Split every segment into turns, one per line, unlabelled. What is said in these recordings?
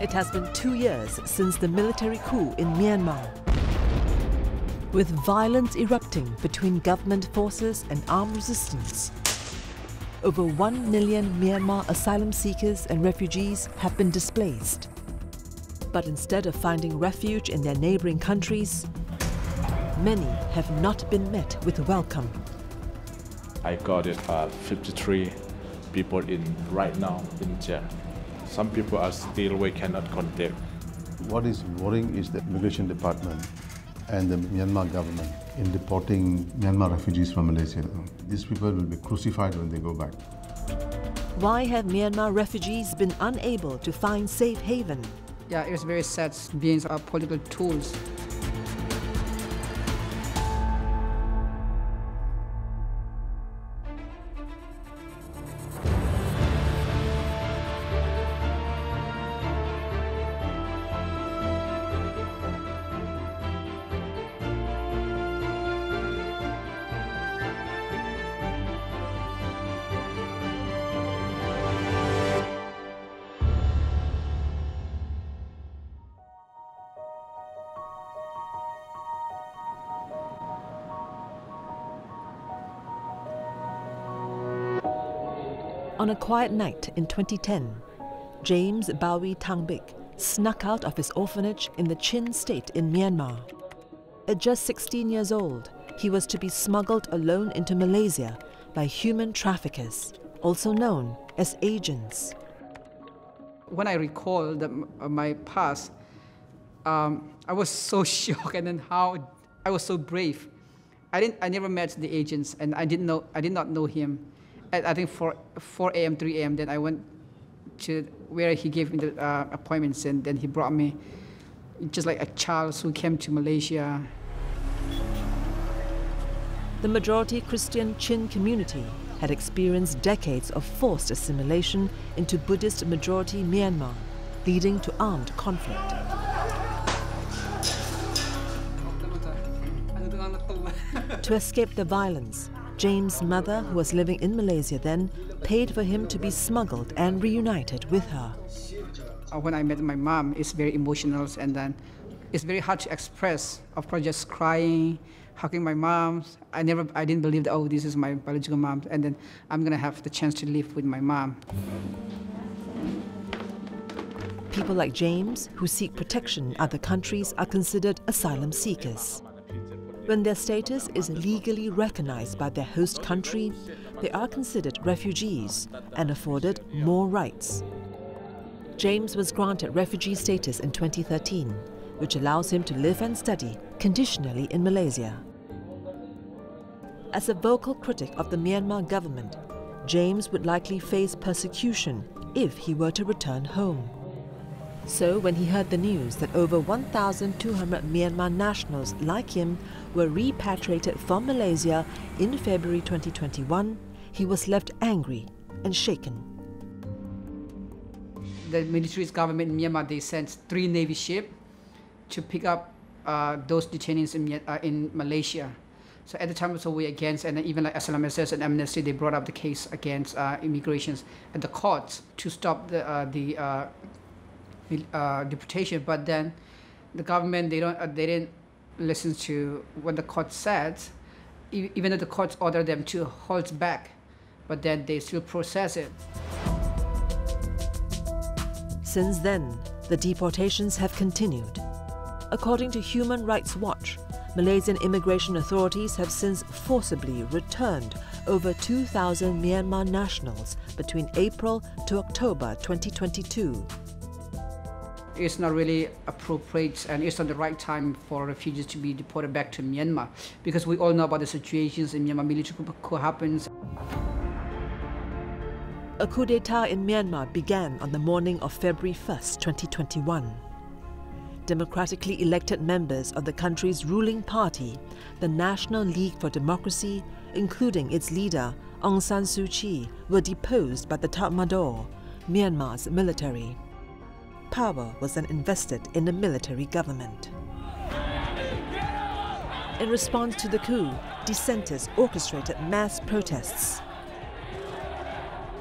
It has been 2 years since the military coup in Myanmar, with violence erupting between government forces and armed resistance. Over 1 million Myanmar asylum seekers and refugees have been displaced. But instead of finding refuge in their neighbouring countries, many have not been met with welcome.
I got it 53 people right now in jail. Some people are still, we cannot contact.
What is worrying is the Immigration Department and the Myanmar government in deporting Myanmar refugees from Malaysia. These people will be crucified when they go back.
Why have Myanmar refugees been unable to find safe haven?
Yeah, it was very sad being political tools.
On a quiet night in 2010, James Bawi Tangbik snuck out of his orphanage in the Chin state in Myanmar. At just 16 years old, he was to be smuggled alone into Malaysia by human traffickers, also known as agents.
When I recall my past, I was so shocked, and then how I was so brave. I never met the agents, and I did not know him. At I think 4 a.m., 3 a.m., then I went to where he gave me the appointments, and then he brought me, just like a child who came to Malaysia.
The majority Christian Chin community had experienced decades of forced assimilation into Buddhist majority Myanmar, leading to armed conflict. To escape the violence, James' mother, who was living in Malaysia then, paid for him to be smuggled and reunited with her.
When I met my mom, it's very emotional, and then it's very hard to express. Of course, just crying, hugging my mom. I didn't believe that, oh, this is my biological mom, and then I'm gonna have the chance to live with my mom.
People like James, who seek protection in other countries, are considered asylum seekers. When their status is legally recognized by their host country, they are considered refugees and afforded more rights. James was granted refugee status in 2013, which allows him to live and study conditionally in Malaysia. As a vocal critic of the Myanmar government, James would likely face persecution if he were to return home. So when he heard the news that over 1,200 Myanmar nationals like him were repatriated from Malaysia in February 2021, he was left angry and shaken.
The military government in Myanmar, they sent 3 Navy ships to pick up those detainees in Malaysia. So at the time, so we against, and even like Asylum Access and Amnesty, they brought up the case against immigrations at the courts to stop the deportation. But then the government, they didn't listen to what the court said, even though the courts ordered them to hold back, but then they still process it.
Since then, the deportations have continued. According to Human Rights Watch, Malaysian immigration authorities have since forcibly returned over 2,000 Myanmar nationals between April to October 2022.
It's not really appropriate, and it's not the right time for refugees to be deported back to Myanmar, because we all know about the situations in Myanmar. Military coup happens.
A coup d'etat in Myanmar began on the morning of February 1st, 2021. Democratically elected members of the country's ruling party, the National League for Democracy, including its leader Aung San Suu Kyi, were deposed by the Tatmadaw, Myanmar's military. Power was then invested in the military government. In response to the coup, dissenters orchestrated mass protests.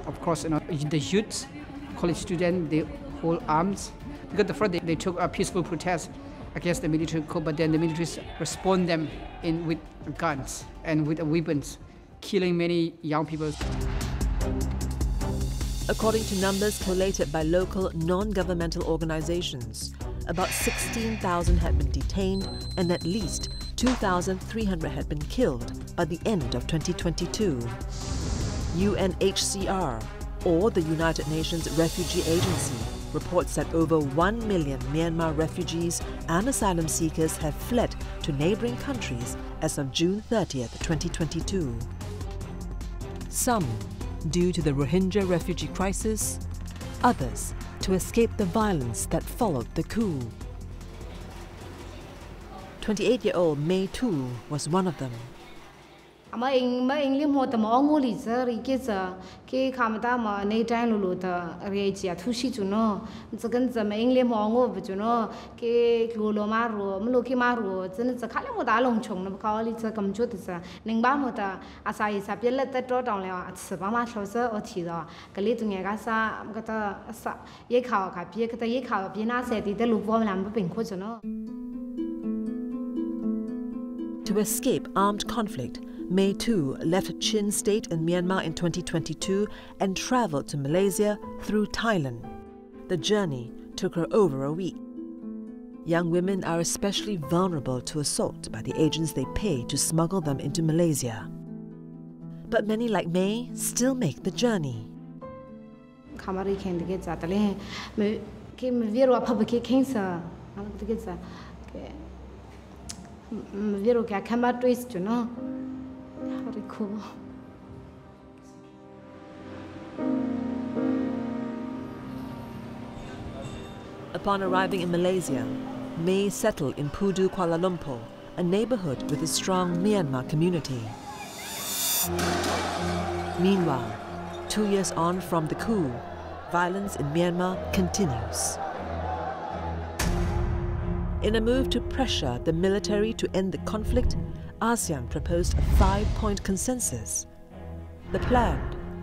Of course, the youth, college students, they hold arms. Because the first they took a peaceful protest against the military coup, but then the military respond them with guns and with weapons, killing many young people.
According to numbers collated by local non-governmental organizations, about 16,000 had been detained and at least 2,300 had been killed by the end of 2022. UNHCR, or the United Nations Refugee Agency, reports that over 1 million Myanmar refugees and asylum seekers have fled to neighbouring countries as of June 30th, 2022. Some due to the Rohingya refugee crisis, others to escape the violence that followed the coup. 28-year-old May Tu was one of them. To escape armed conflict, May Tu left Chin State in Myanmar in 2022 and travelled to Malaysia through Thailand. The journey took her over a week. Young women are especially vulnerable to assault by the agents they pay to smuggle them into Malaysia. But many like May still make the journey. Upon arriving in Malaysia, May settled in Pudu, Kuala Lumpur, a neighbourhood with a strong Myanmar community. Meanwhile, 2 years on from the coup, violence in Myanmar continues. In a move to pressure the military to end the conflict, ASEAN proposed a 5-point consensus. The plan,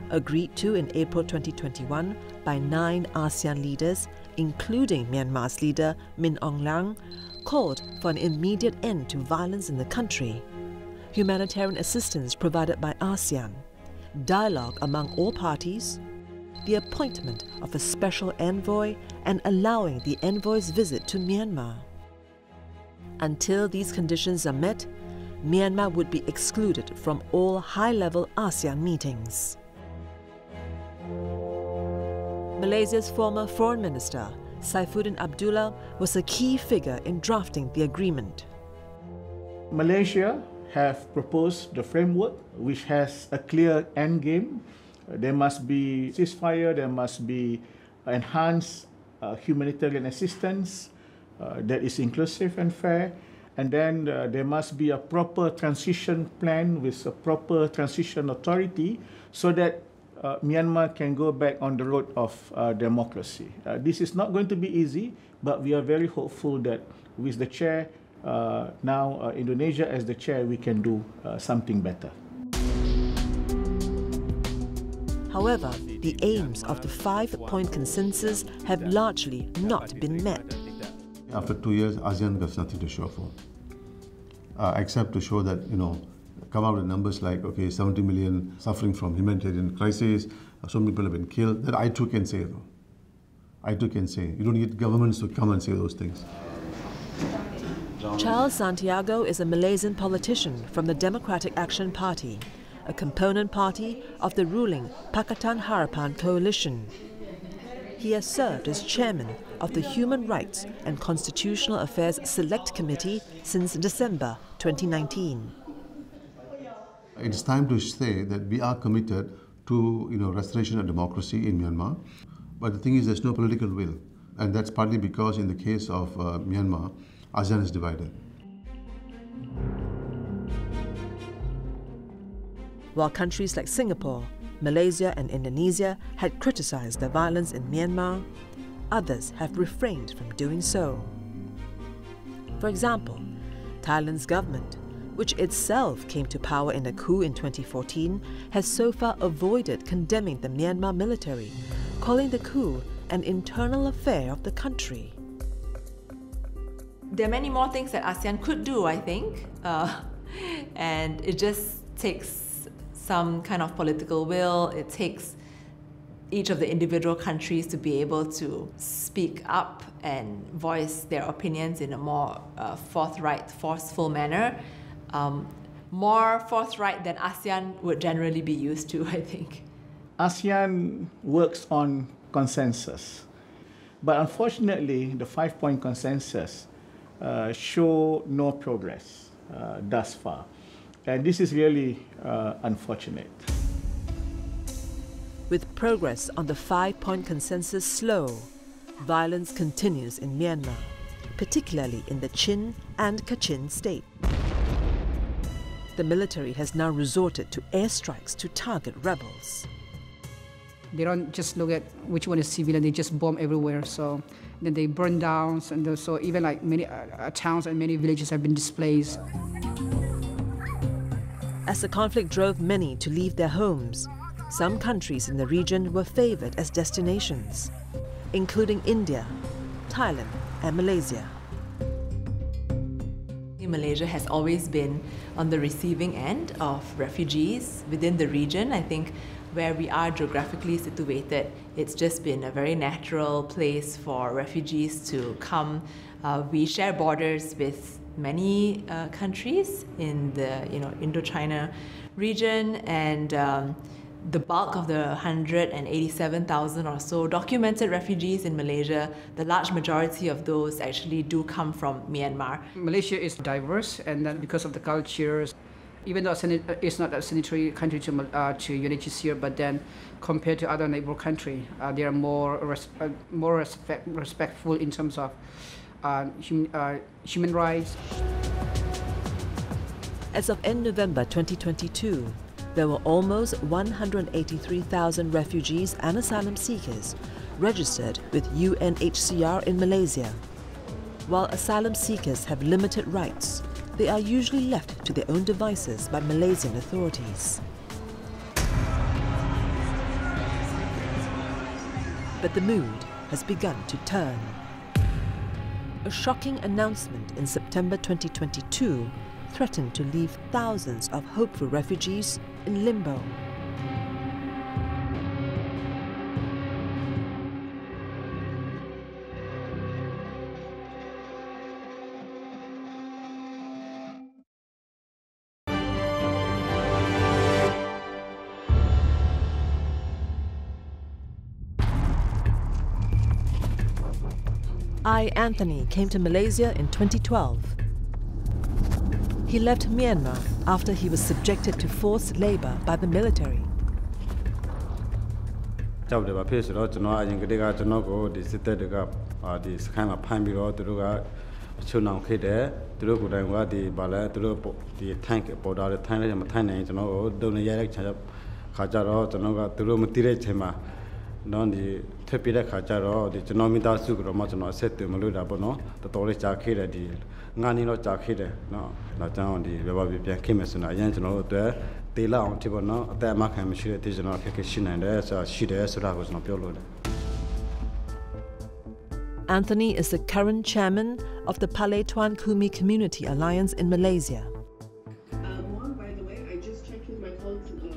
agreed to in April 2021 by 9 ASEAN leaders, including Myanmar's leader Min Aung Hlaing, called for an immediate end to violence in the country, humanitarian assistance provided by ASEAN, dialogue among all parties, the appointment of a special envoy, and allowing the envoy's visit to Myanmar. Until these conditions are met, Myanmar would be excluded from all high-level ASEAN meetings. Malaysia's former Foreign Minister, Saifuddin Abdullah, was a key figure in drafting the agreement.
Malaysia have proposed the framework which has a clear end game. There must be ceasefire, there must be enhanced humanitarian assistance that is inclusive and fair, and then there must be a proper transition plan with a proper transition authority so that Myanmar can go back on the road of democracy. This is not going to be easy, but we are very hopeful that with the chair, now Indonesia as the chair, we can do something better.
However, the aims of the 5-point consensus have largely not been met.
After 2 years, ASEAN has nothing to show for, except to show that, come out with numbers like, okay, 70 million suffering from humanitarian crisis, so many people have been killed. That I too can say, though. I too can say. You don't need governments to come and say those things.
Charles Santiago is a Malaysian politician from the Democratic Action Party, a component party of the ruling Pakatan Harapan coalition. He has served as chairman of the Human Rights and Constitutional Affairs Select Committee since December 2019.
It's time to say that we are committed to restoration of democracy in Myanmar. But the thing is, there's no political will. And that's partly because in the case of Myanmar, ASEAN is divided.
While countries like Singapore, Malaysia and Indonesia had criticized the violence in Myanmar, others have refrained from doing so. For example, Thailand's government, which itself came to power in a coup in 2014, has so far avoided condemning the Myanmar military, calling the coup an internal affair of the country.
There are many more things that ASEAN could do, I think, and it just takes some kind of political will. It takes each of the individual countries to be able to speak up and voice their opinions in a more forthright, forceful manner. More forthright than ASEAN would generally be used to, I think.
ASEAN works on consensus, but unfortunately, the 5-point consensus show no progress thus far, and this is really unfortunate.
With progress on the 5-point consensus slow, violence continues in Myanmar, particularly in the Chin and Kachin state. The military has now resorted to airstrikes to target rebels.
They don't just look at which one is civilian, they just bomb everywhere. So then they burn down, and so even like many towns and many villages have been displaced.
As the conflict drove many to leave their homes, some countries in the region were favored as destinations, including India, Thailand, and Malaysia.
Malaysia has always been on the receiving end of refugees within the region. I think where we are geographically situated, it's just been a very natural place for refugees to come. We share borders with many countries in the Indochina region, and the bulk of the 187,000 or so documented refugees in Malaysia, the large majority of those actually do come from Myanmar.
Malaysia is diverse, and then because of the cultures, even though it's not a signatory country to UNHCR, but then compared to other neighbor countries, they are more respectful in terms of human rights.
As of end November 2022, there were almost 183,000 refugees and asylum seekers registered with UNHCR in Malaysia. While asylum seekers have limited rights, they are usually left to their own devices by Malaysian authorities. But the mood has begun to turn. A shocking announcement in September 2022 threatened to leave thousands of hopeful refugees in limbo. Anthony came to Malaysia in 2012. He left Myanmar after he was subjected to forced labor by the military.
non di tepire khacharo di chnomi da su gro ma chno set te mulu da bono to tole cha khire di ngani no cha khire no la chang di be ba bi pyan khime suna yan chno twe te la ong ti bono ata ma khan mi shi de ti chno khe khe shi nan de sa shi de sura ko chno pyo lo de.
Anthony is the current chairman of the Palay Tuan Kumi Community Alliance in Malaysia.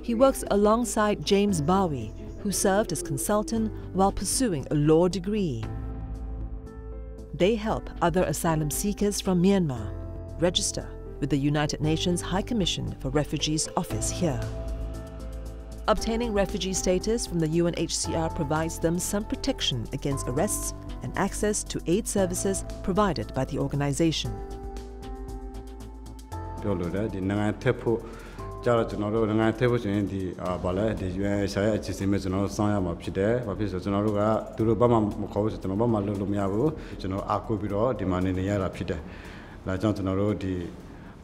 He works alongside James Bowie, who served as consultant while pursuing a law degree. They help other asylum seekers from Myanmar register with the United Nations High Commission for Refugees office here. Obtaining refugee status from the UNHCR provides them some protection against arrests and access to aid services provided by the organization.
Jara General and I table in the ballet, the UNHCR General Saya Mapide, Papis General, Durubama Mokos, Obama Lumiabu, General Akubiro, demanding the Yarapide. La Jontanoro, the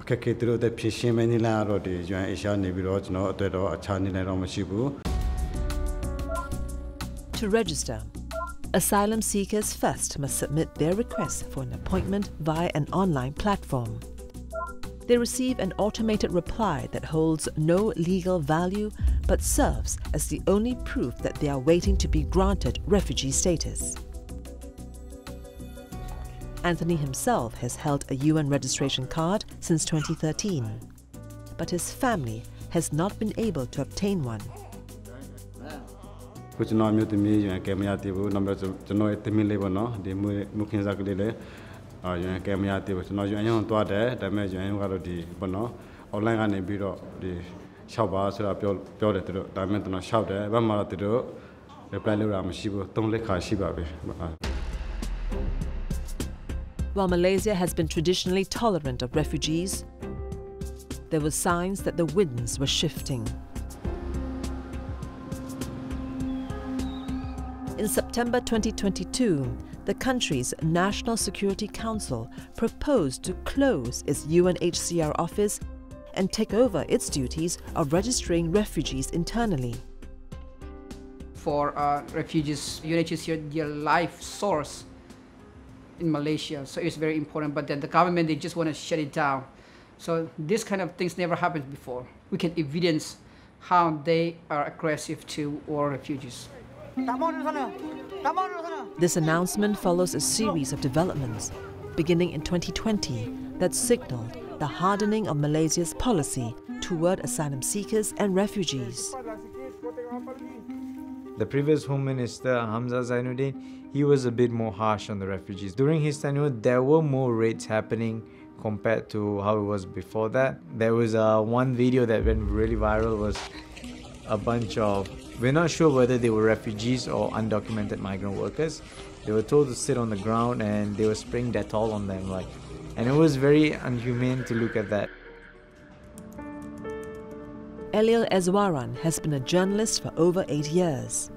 Kaketro, the Pishimanila, or the UNHCR Nebiro, no, the Chani Romashibu.
To register, asylum seekers first must submit their request for an appointment via an online platform. They receive an automated reply that holds no legal value but serves as the only proof that they are waiting to be granted refugee status. Anthony himself has held a UN registration card since 2013, but his family has not been able to obtain one. While Malaysia has been traditionally tolerant of refugees, there were signs that the winds were shifting. In September 2022, the country's National Security Council proposed to close its UNHCR office and take over its duties of registering refugees internally.
For refugees, UNHCR, their life source in Malaysia, so it's very important, but then the government, they just want to shut it down. So this kind of things never happened before. We can evidence how they are aggressive to all refugees.
This announcement follows a series of developments beginning in 2020 that signaled the hardening of Malaysia's policy toward asylum seekers and refugees.
The previous Home Minister, Hamzah Zainuddin, he was a bit more harsh on the refugees. During his tenure, there were more raids happening compared to how it was before that. There was one video that went really viral, was a bunch of, we're not sure whether they were refugees or undocumented migrant workers. They were told to sit on the ground and they were spraying Dettol on them, and it was very inhumane to look at that.
Elil Ezwaran has been a journalist for over 8 years.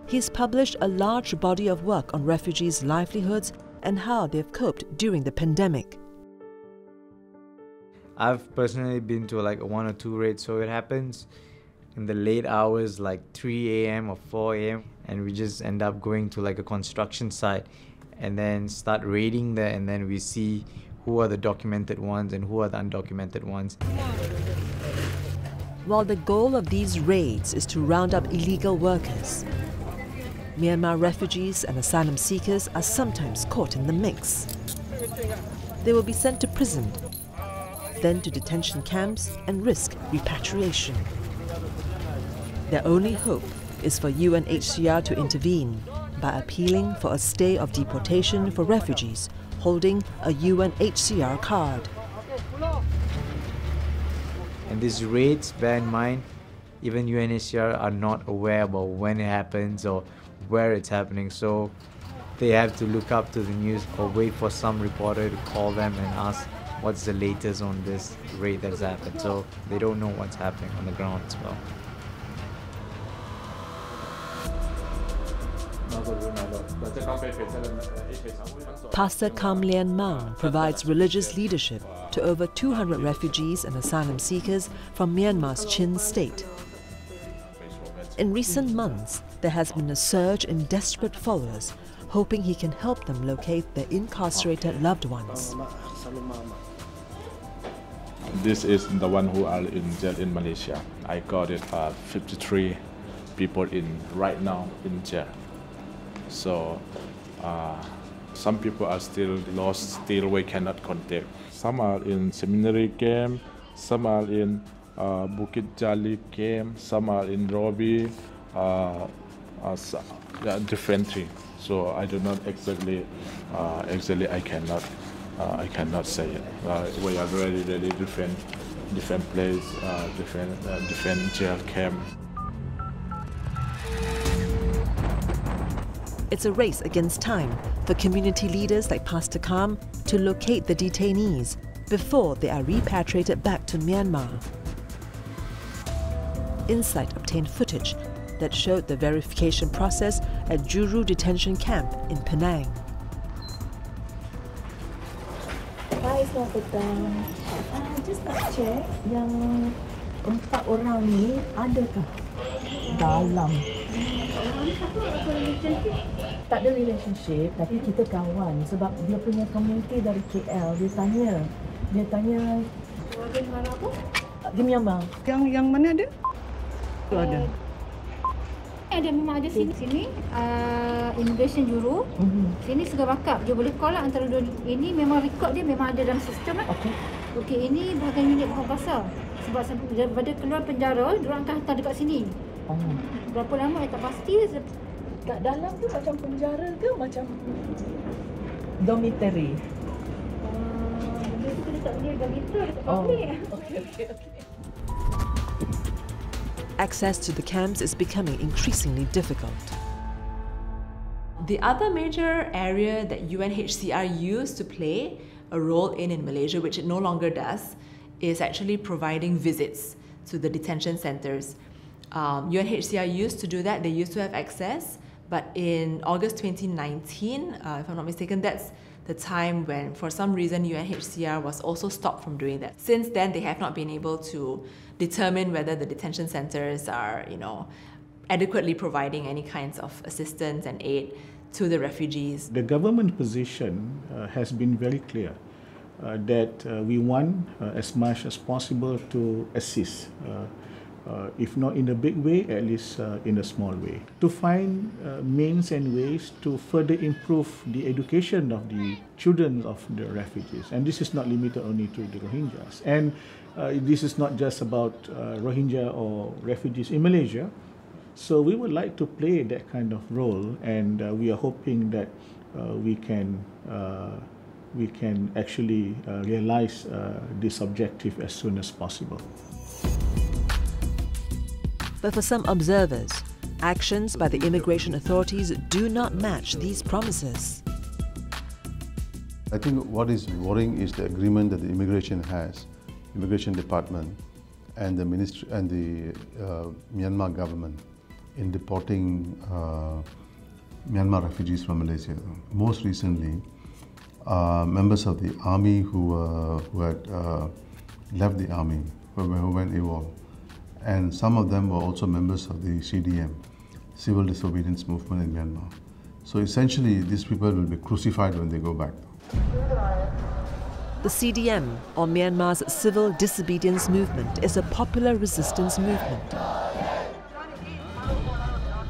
He's published a large body of work on refugees' livelihoods and how they've coped during the pandemic.
I've personally been to 1 or 2 raids, so it happens in the late hours, like 3 a.m. or 4 a.m. and we just end up going to a construction site and then start raiding there, and then we see who are the documented ones and who are the undocumented ones.
While the goal of these raids is to round up illegal workers, Myanmar refugees and asylum seekers are sometimes caught in the mix. They will be sent to prison, then to detention camps and risk repatriation. Their only hope is for UNHCR to intervene by appealing for a stay of deportation for refugees holding a UNHCR card.
And these raids, bear in mind, even UNHCR are not aware about when it happens or where it's happening, so they have to look up to the news or wait for some reporter to call them and ask what's the latest on this raid that's happened, so they don't know what's happening on the ground as well.
Pastor Kam Lian Maung provides religious leadership to over 200 refugees and asylum seekers from Myanmar's Chin state. In recent months, there has been a surge in desperate followers, hoping he can help them locate their incarcerated loved ones.
This is the one who are in jail in Malaysia. I got it 53 people right now in jail. So some people are still lost, still we cannot contact. Some are in seminary camp, some are in Bukit Jali camp, some are in Robi, differently. So I do not exactly I cannot say it. We are really different place, different jail camp.
It's a race against time for community leaders like Pastor Kam to locate the detainees before they are repatriated back to Myanmar. Insight obtained footage that showed the verification process at Juru detention camp in Penang.
Hai, selamat petang. Just nak check yang 4 orang ni adakah dalam? Tak ada relationship, tapi kita kawan sebab dia punya community dari KL. Dia tanya keluarga mana apa? Di Myanmar.
Yang mana ada? Tu ada. ada memang ada sini immigration juru. Sini segala backup dia boleh call lah antara dua ini memang record dia memang ada dalam sistem lah. Okey, ini bahagian unit bahasa. Sebab daripada keluar penjara, diorang akan hantar dekat sini. Berapa lama saya tak pasti.
Kat dalam tu macam penjara ke macam dormitory?
Dia tu dekat dia dormitory dekat public.
Okay.
Access to the camps is becoming increasingly difficult.
The other major area that UNHCR used to play a role in Malaysia, which it no longer does, is actually providing visits to the detention centres. UNHCR used to do that, they used to have access, but in August 2019, if I'm not mistaken, that's the time when, for some reason, UNHCR was also stopped from doing that. Since then, they have not been able to determine whether the detention centres are, adequately providing any kinds of assistance and aid to the refugees.
The government position has been very clear that we want as much as possible to assist, if not in a big way, at least in a small way. To find means and ways to further improve the education of the children of the refugees. And this is not limited only to the Rohingyas. And this is not just about Rohingya or refugees in Malaysia. So we would like to play that kind of role, and we are hoping that we can actually realize this objective as soon as possible.
But for some observers, actions by the immigration authorities do not match these promises.
I think what is worrying is the agreement that the immigration department and the ministry and the Myanmar government in deporting Myanmar refugees from Malaysia. Most recently, members of the army who had left the army, who went AWOL, and some of them were also members of the CDM, Civil Disobedience Movement in Myanmar. So essentially, these people will be crucified when they go back.
The CDM, or Myanmar's Civil Disobedience Movement, is a popular resistance movement.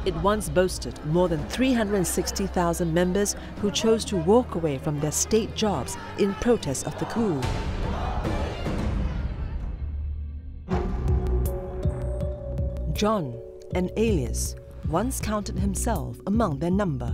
It once boasted more than 360,000 members who chose to walk away from their state jobs in protest of the coup. John, an alias, once counted himself among their number.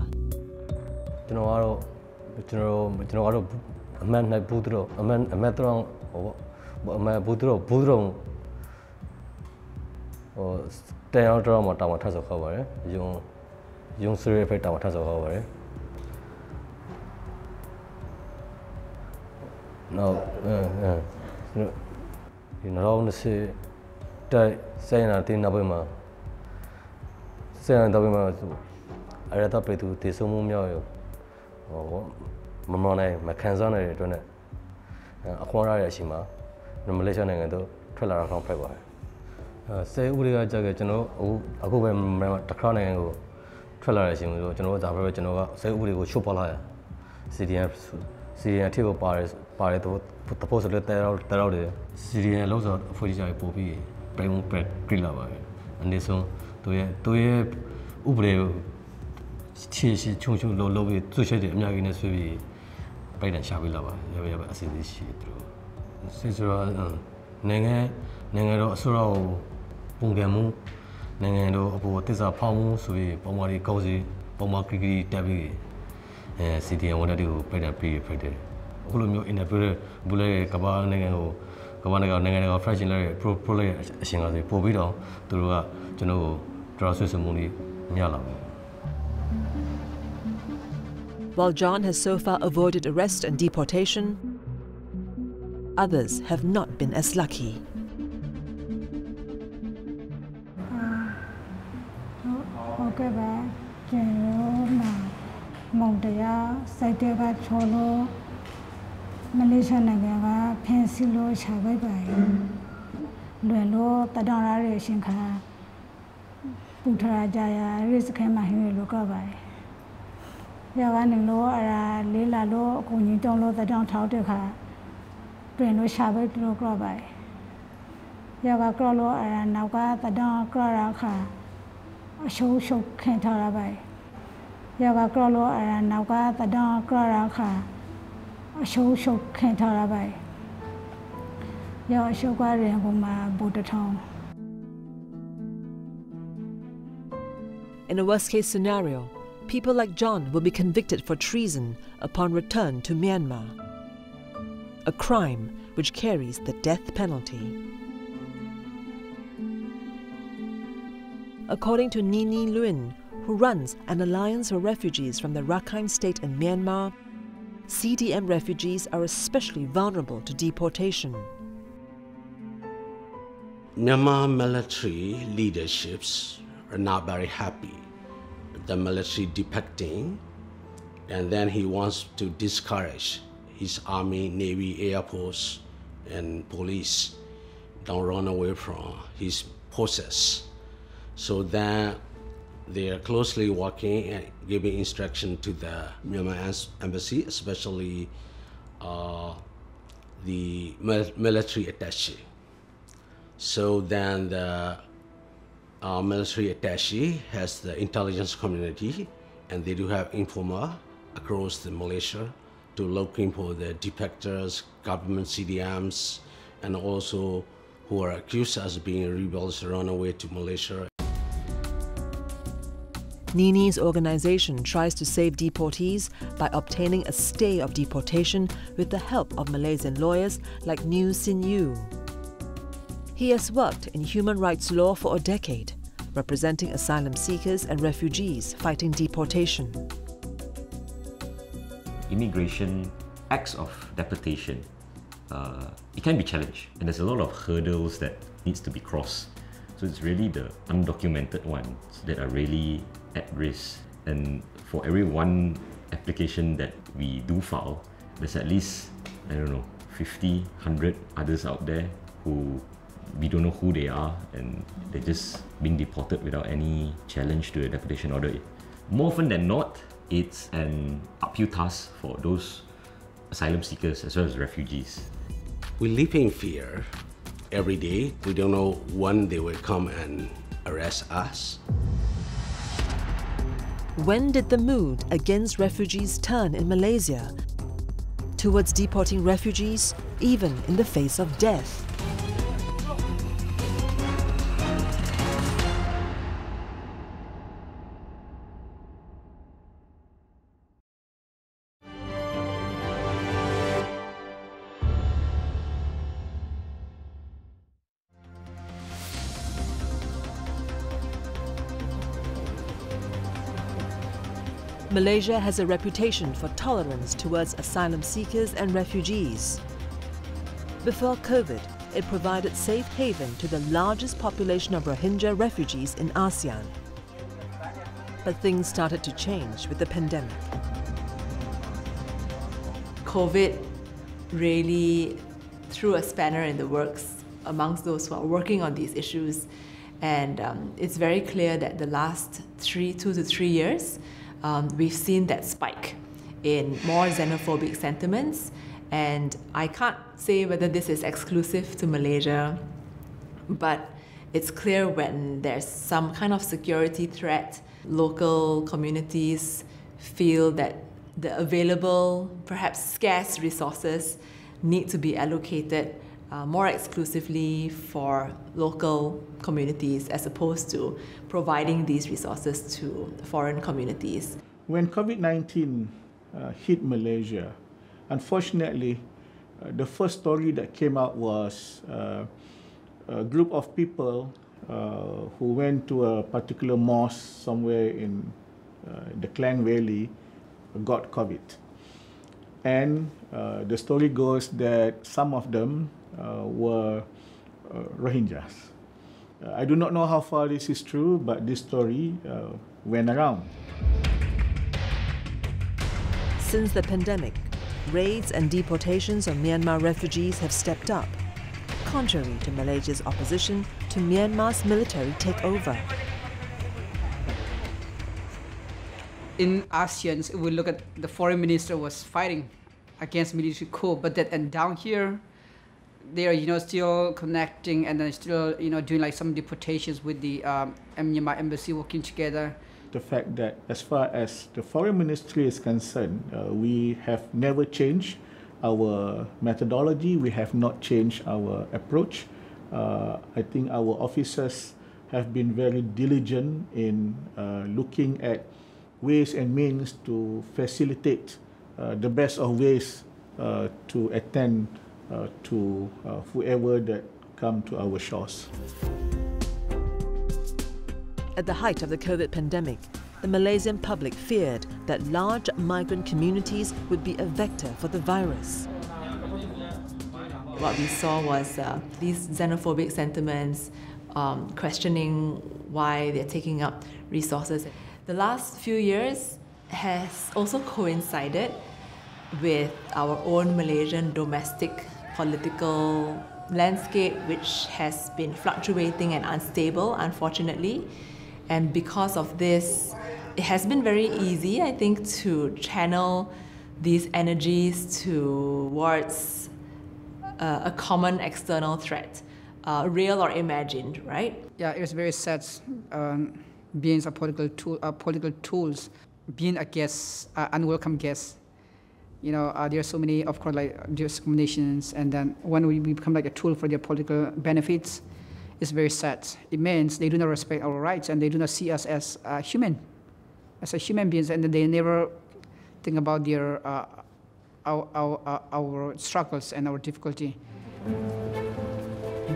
While John has so far avoided arrest and deportation, others have not been as lucky.
Malaysia naga pensilo chabai bai luelo tadara re shinkha puthara jaya risk khema hin lo ka bai yawa ning lo ara lela lo kuni tong lo tadang thau de kha twen lo chabai lo ka bai yawa kro lo ara naw ka tadang kra ra kha အရှုံးရှုပ်ခင်ထားတာပဲယောကကလောအရနောက်ကတဒံကရခါအရှုံးရှုပ်ခင်ထားတာပဲယောအရှုပ်ကရင်ကမှာဘူတထောင်း
In a worst-case scenario, people like John will be convicted for treason upon return to Myanmar, a crime which carries the death penalty. According to Nini Luin, who runs an alliance for refugees from the Rakhine State in Myanmar, CDM refugees are especially vulnerable to deportation.
Myanmar military leaderships are not very happy with the military defecting, and then he wants to discourage his army, navy, air force, and police don't run away from his posts. So then they are closely working and giving instruction to the Myanmar embassy, especially the military attaché. So then the military attaché has the intelligence community, and they do have informer across the Malaysia to looking for the defectors, government CDMs, and also who are accused as being rebels run away to Malaysia.
Nini's organization tries to save deportees by obtaining a stay of deportation with the help of Malaysian lawyers like New Sin Yu. He has worked in human rights law for a decade, representing asylum seekers and refugees fighting deportation.
Immigration acts of deportation, it can be challenged, and there's a lot of hurdles that needs to be crossed. So it's really the undocumented ones that are really at risk. And for every one application that we do file, there's at least, I don't know, 50, 100 others out there who we don't know who they are, and they're just being deported without any challenge to the deportation order. More often than not, it's an uphill task for those asylum seekers as well as refugees.
We live in fear every day. We don't know when they will come and arrest us.
When did the mood against refugees turn in Malaysia towards deporting refugees, even in the face of death? Malaysia has a reputation for tolerance towards asylum seekers and refugees. Before COVID, it provided safe haven to the largest population of Rohingya refugees in ASEAN. But things started to change with the pandemic.
COVID really threw a spanner in the works amongst those who are working on these issues. And it's very clear that the last 2 to 3 years, we've seen that spike in more xenophobic sentiments, and I can't say whether this is exclusive to Malaysia, but it's clear when there's some kind of security threat, local communities feel that the available, perhaps scarce resources need to be allocated more exclusively for local communities as opposed to providing these resources to foreign communities.
When COVID-19 hit Malaysia, unfortunately, the first story that came out was a group of people who went to a particular mosque somewhere in the Klang Valley got COVID. And the story goes that some of them were Rohingyas. I do not know how far this is true, but this story went around.
Since the pandemic, raids and deportations of Myanmar refugees have stepped up, contrary to Malaysia's opposition to Myanmar's military takeover.
In ASEAN, we look at the foreign minister was fighting against military coup, but that, and down here, they are still connecting and then still doing like some deportations with the Myanmar embassy, working together.
The fact that as far as the foreign ministry is concerned, we have never changed our methodology. We have not changed our approach. I think our officers have been very diligent in looking at ways and means to facilitate the best of ways to attend to whoever that come to our shores.
At the height of the COVID pandemic, the Malaysian public feared that large migrant communities would be a vector for the virus.
What we saw was these xenophobic sentiments, questioning why they're taking up resources. The last few years has also coincided with our own Malaysian domestic political landscape, which has been fluctuating and unstable, unfortunately. And because of this, it has been very easy, I think, to channel these energies towards a common external threat, real or imagined, right?
Yeah, it was very sad being a political tools, being a guest, unwelcome guest. There are so many, of course, like discriminations, and then when we become like a tool for their political benefits, it's very sad. It means they do not respect our rights and they do not see us as human beings, and they never think about their our struggles and our difficulty.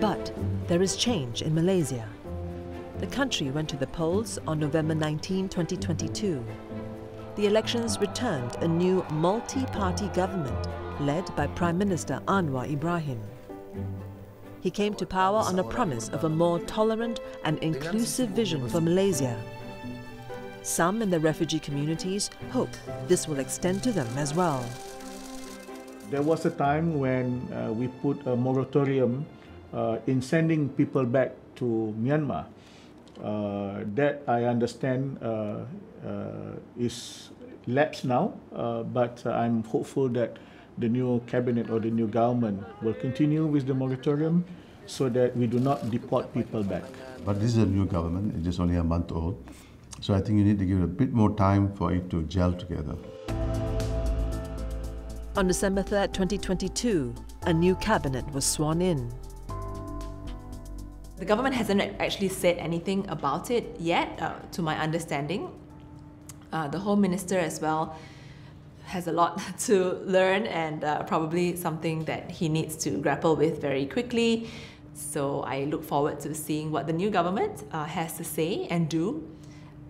But there is change in Malaysia. The country went to the polls on November 19, 2022. The elections returned a new multi-party government led by Prime Minister Anwar Ibrahim. He came to power on a promise of a more tolerant and inclusive vision for Malaysia. Some in the refugee communities hope this will extend to them as well.
There was a time when we put a moratorium in sending people back to Myanmar. That I understand is lapsed now, but I'm hopeful that the new cabinet or the new government will continue with the moratorium so that we do not deport people back.
But this is a new government, it's just only a month old. So I think you need to give it a bit more time for it to gel together.
On December 3rd, 2022, a new cabinet was sworn in.
The government hasn't actually said anything about it yet, to my understanding. The Home Minister as well has a lot to learn and probably something that he needs to grapple with very quickly. So I look forward to seeing what the new government has to say and do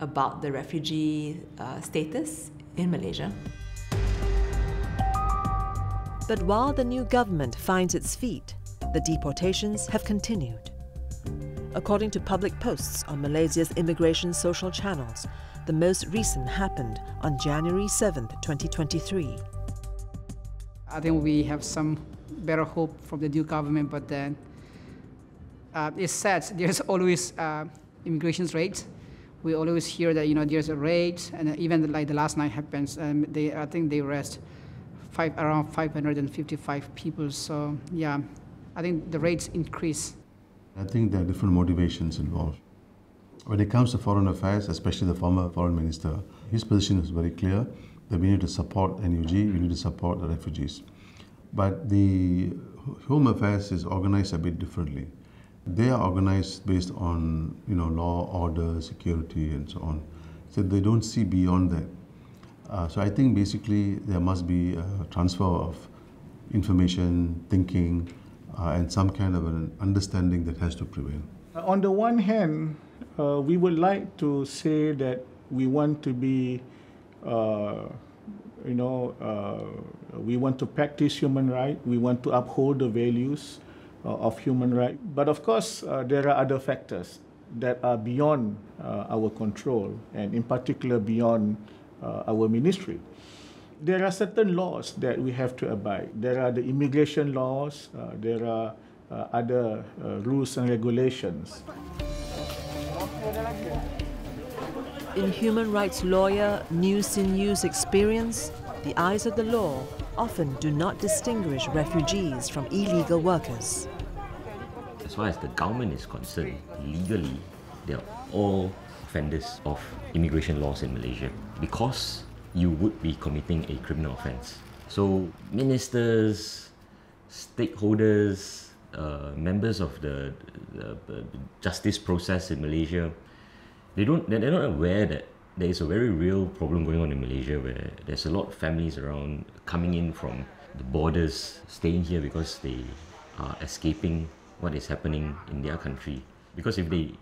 about the refugee status in Malaysia.
But while the new government finds its feet, the deportations have continued. According to public posts on Malaysia's immigration social channels, the most recent happened on January 7th, 2023.
I think we have some better hope from the new government, but then it's sad. There's always immigration raids. We always hear that there's a raid, and even like the last night happens, I think they arrest around 555 people. So yeah, I think the rates increase.
I think there are different motivations involved. When it comes to foreign affairs, especially the former foreign minister, his position is very clear that we need to support NUG, we need to support the refugees. But the Home Affairs is organized a bit differently. They are organized based on law, order, security, and so on. So they don't see beyond that. So I think basically there must be a transfer of information, thinking, and some kind of an understanding that has to prevail.
On the one hand, we would like to say that we want to be, we want to practice human rights, we want to uphold the values of human rights. But of course, there are other factors that are beyond our control, and in particular beyond our ministry. There are certain laws that we have to abide. There are the immigration laws, there are other rules and regulations.
In human rights lawyer New Sin Yu's experience, the eyes of the law often do not distinguish refugees from illegal workers.
As far as the government is concerned, legally, they are all offenders of immigration laws in Malaysia because you would be committing a criminal offence. So ministers, stakeholders, members of the justice process in Malaysia, they're not aware that there is a very real problem going on in Malaysia where there's a lot of families around coming in from the borders, staying here because they are escaping what is happening in their country. Because if they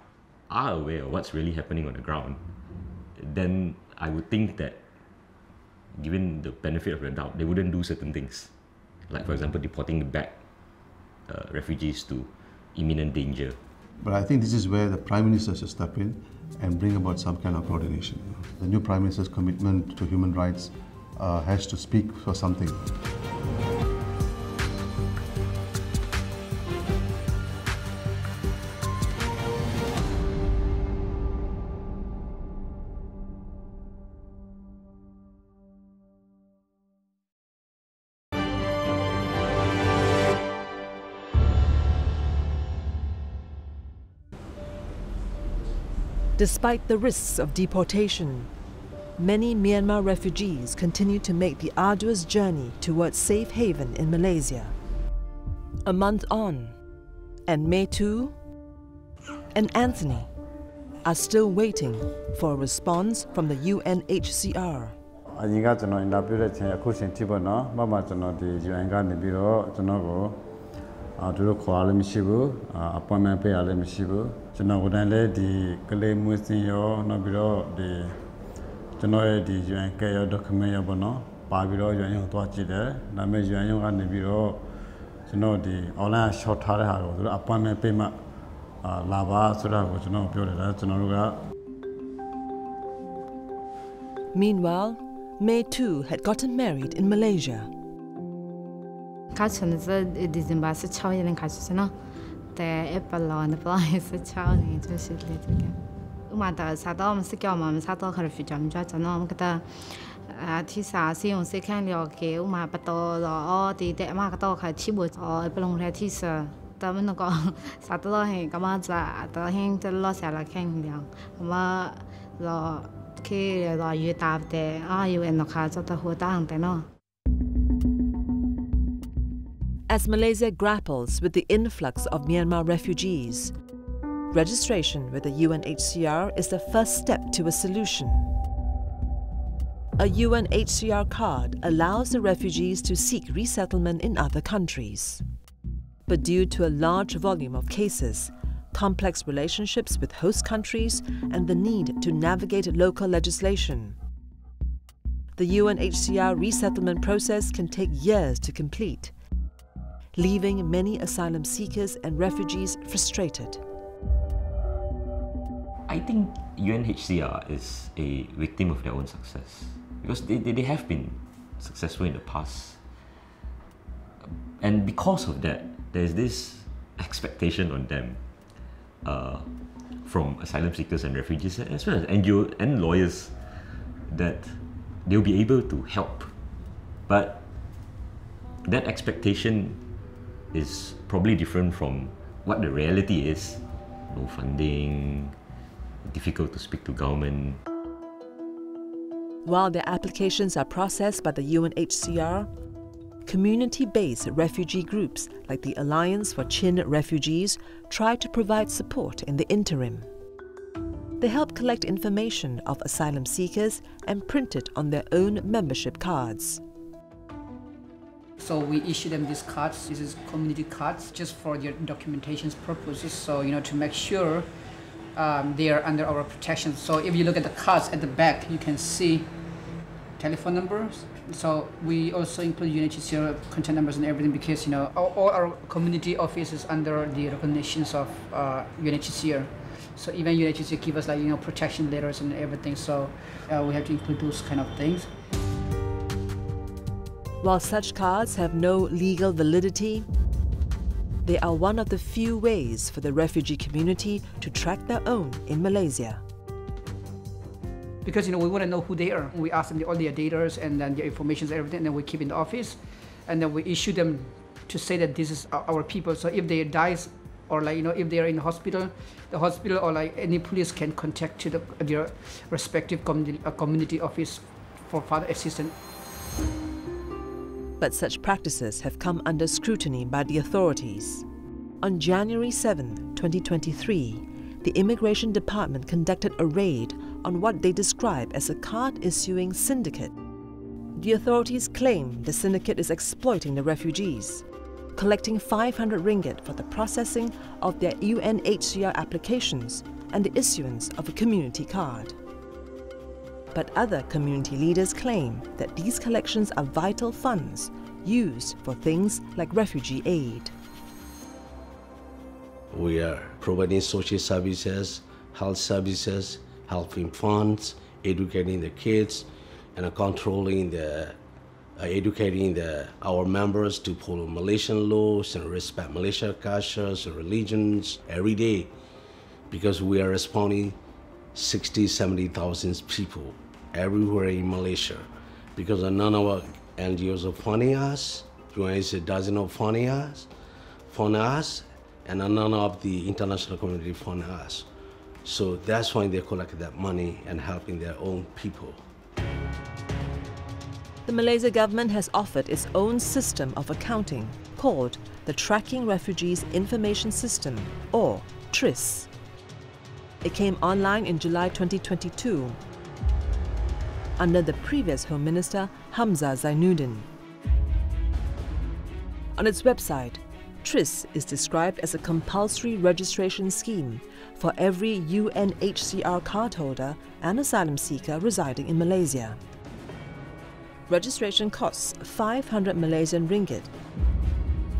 are aware of what's really happening on the ground, then I would think that, given the benefit of the doubt, they wouldn't do certain things. Like, for example, deporting back refugees to imminent danger.
But I think this is where the Prime Minister should step in and bring about some kind of coordination. The new Prime Minister's commitment to human rights has to speak for something.
Despite the risks of deportation, many Myanmar refugees continue to make the arduous journey towards safe haven in Malaysia. A month on, and Metu and Anthony are still waiting for a response from the UNHCR. Meanwhile, May too had gotten married in Malaysia. As Malaysia grapples with the influx of Myanmar refugees, registration with the UNHCR is the first step to a solution. A UNHCR card allows the refugees to seek resettlement in other countries. But due to a large volume of cases, complex relationships with host countries, and the need to navigate local legislation, the UNHCR resettlement process can take years to complete, leaving many asylum seekers and refugees frustrated.
I think UNHCR is a victim of their own success because they have been successful in the past. And because of that, there's this expectation on them from asylum seekers and refugees, as well as NGOs and lawyers, that they'll be able to help. But that expectation is probably different from what the reality is. No funding, difficult to speak to government.
While their applications are processed by the UNHCR, community-based refugee groups like the Alliance for Chin Refugees try to provide support in the interim. They help collect information of asylum seekers and print it on their own membership cards.
So we issue them these cards. This is community cards just for their documentation purposes. So, to make sure they are under our protection. So if you look at the cards at the back, you can see telephone numbers. So we also include UNHCR contact numbers and everything because, all our community offices under the recognitions of UNHCR. So even UNHCR give us protection letters and everything. So we have to include those kind of things.
While such cards have no legal validity, they are one of the few ways for the refugee community to track their own in Malaysia.
because we want to know who they are. We ask them all their data and then their information and everything, and then we keep in the office, and then we issue them to say that this is our people. So if they dies, or if they are in the hospital or any police can contact to their respective community office for further assistance.
But such practices have come under scrutiny by the authorities. On January 7, 2023, the Immigration Department conducted a raid on what they describe as a card-issuing syndicate. The authorities claim the syndicate is exploiting the refugees, collecting 500 ringgit for the processing of their UNHCR applications and the issuance of a community card. But other community leaders claim that these collections are vital funds used for things like refugee aid.
We are providing social services, health services, helping funds, educating the kids, and controlling educating our members to follow Malaysian laws and respect Malaysian cultures and religions every day, because we are responding 60,000-70,000 people everywhere in Malaysia, because none of our NGOs are funding us, UNHCR doesn't fund us, and none of the international community fund us. So that's why they collect that money and helping their own people.
The Malaysia government has offered its own system of accounting called the Tracking Refugees Information System, or TRIS. It came online in July 2022 under the previous Home Minister Hamzah Zainuddin. On its website, TRIS is described as a compulsory registration scheme for every UNHCR cardholder and asylum seeker residing in Malaysia. Registration costs 500 Malaysian ringgit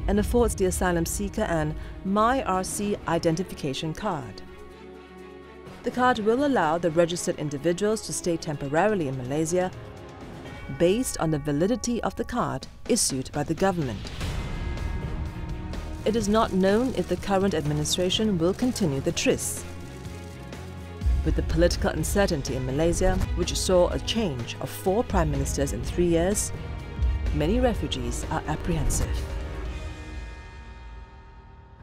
and affords the asylum seeker an MyRC identification card. The card will allow the registered individuals to stay temporarily in Malaysia based on the validity of the card issued by the government. It is not known if the current administration will continue the TRIS. With the political uncertainty in Malaysia, which saw a change of 4 prime ministers in 3 years, many refugees are apprehensive.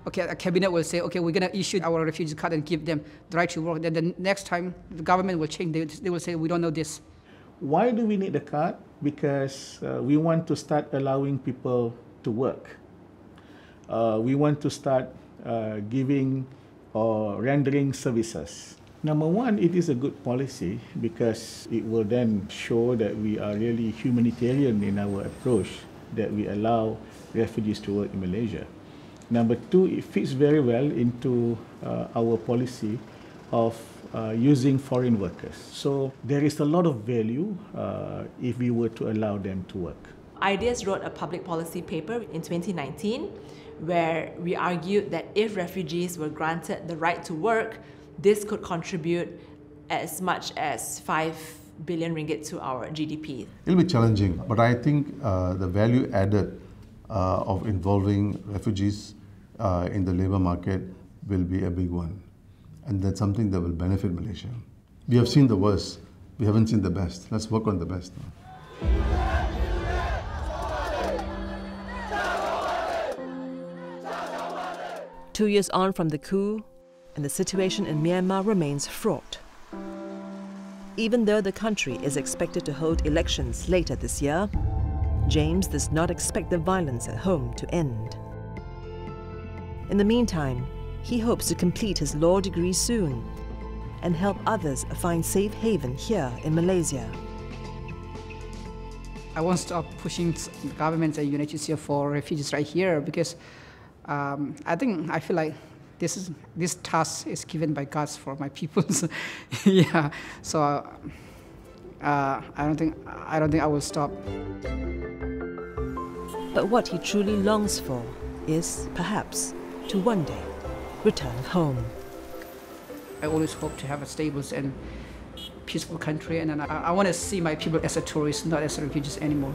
Okay, a cabinet will say, okay, we're going to issue our refugee card and give them the right to work. Then the next time the government will change, they will say, we don't know this.
Why do we need the card? Because we want to start allowing people to work. We want to start giving or rendering services. Number one, it is a good policy because it will then show that we are really humanitarian in our approach, that we allow refugees to work in Malaysia. Number two, it fits very well into our policy of using foreign workers. So there is a lot of value if we were to allow them to work.
Ideas wrote a public policy paper in 2019 where we argued that if refugees were granted the right to work, this could contribute as much as 5 billion ringgit to our GDP.
It'll be challenging, but I think the value added of involving refugees in the labour market will be a big one. And that's something that will benefit Malaysia. We have seen the worst, we haven't seen the best. Let's work on the best now.
2 years on from the coup, and the situation in Myanmar remains fraught. Even though the country is expected to hold elections later this year, James does not expect the violence at home to end. In the meantime, he hopes to complete his law degree soon and help others find safe haven here in Malaysia.
I won't stop pushing the government and UNHCR for refugees right here because I feel like this task is given by God for my people. Yeah, so I don't think I will stop.
But what he truly longs for is, perhaps, to one day return home.
I always hope to have a stable and peaceful country, and I want to see my people as a tourist, not as refugees anymore.